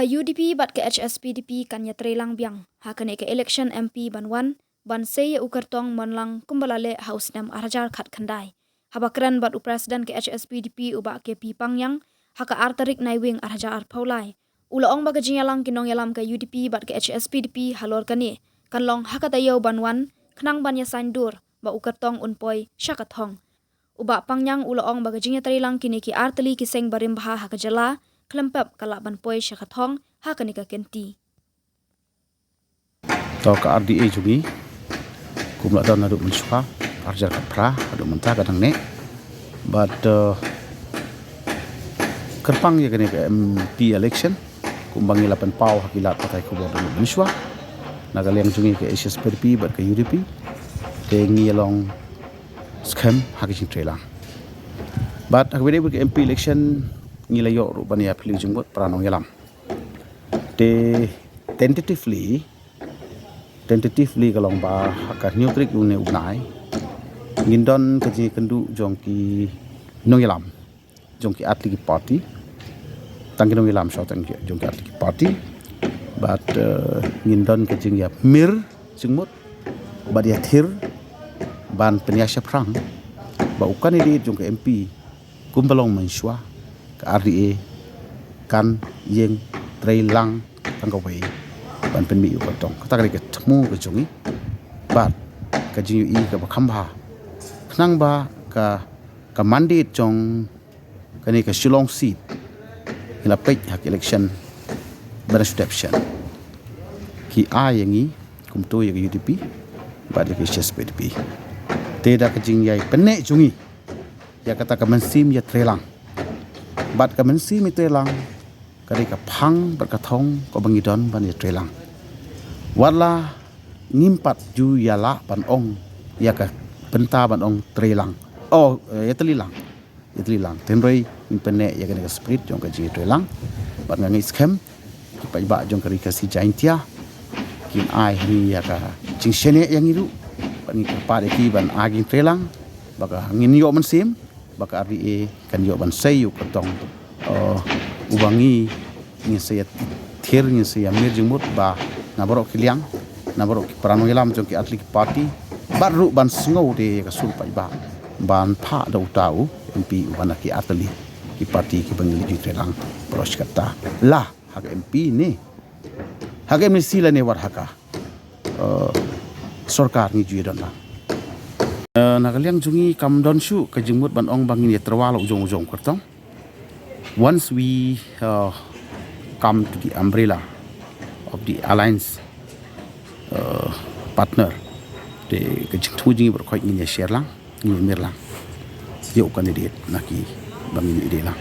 UDP bat ke HSPDP kan ya trelang biang. Hakan ke election MP banwan ban sei ukartong manlang kumbalale house nam arajar khat khandai. Habakran bat upresiden ke HSPDP uba ke pipang yang haka artarik naiwing arajar paulai. Ulaong bagajing yalang kinong yalam ke UDP bat ke HSPDP halor kani. Kanlong haka tayo banwan kenang ban ya sandur ba ukartong unpoi syakathong. Uba pangyang ulaong bagajing ya trelang kini ki artali kiseng barim baha haka jala kelempap kalak ban poi syakathong hakanika kenti. Tau ke RDA juga kumla tahun aduk mensuka arjar kapra aduk mentah kadang nek but kerpang ya kene ke MP election kumbangi 8 pau hakilat pakai kubur aduk mensuka nagal yang jungi ke HSPDP but ke UDP tengi along scam hakijing trailang but hakbede ke MP election ngilayok rupanya pilih jenggot peranong yalam de tentatively kalong ba hakar nyutrik une unai ngindon kaji kendu jongki nong yalam jongki atli party tangki nong yalam shot jongki atli party but ngindon kaji ya mir jengmut bad ya thir ban penyasya perang ba ukan ini jongki MP kumbalong mensua ke RDA kan yeng trailang tangkawai ban penmi yu katong kata kali ketemu ke jungi bat ke jingi ke bakamba kenang ba ke mandate jong kani ke Shillong seat ila pek hak election bersteption ki a yangi kumto ya UDP bat ke HSPDP tidak ke jingi penek jungi ya kata ke mensim ya trailang bat ka mensi mitrelang kari ka phang berkatong ko bangidon ban mitrelang wala ngimpat ju yala ban ong ya ka benta ban ong trelang ya telilang tenroi impene ya ka spirit jong ka ji trelang bat ngangi scam ki pa ba jong kari ka si jaintia kin ai ni ya ka jingshene yang idu ban ni pa de ki ban agin trelang baka ngin yo mensim baka RDA kan yo ban sayu katong ubangi ni saya thir ni saya mir jengmut ba naborok kiliang naborok peranong yalam jongki atli party baru ban sngau de kasul pai ba ban pha do tau MP ubanaki atli ki party ki bangili di trelang pros kata lah hak MP ni hak MC la ne war haka sarkar ni juidon la nakaliang jungi kamdon shu ke jengmut ban ong bangin ya terwala ujung-ujung kertong once we come to the umbrella of the alliance partner de ke jengtu jingi berkhoi ni share lang ni mir lang yo candidate naki bangin ide lang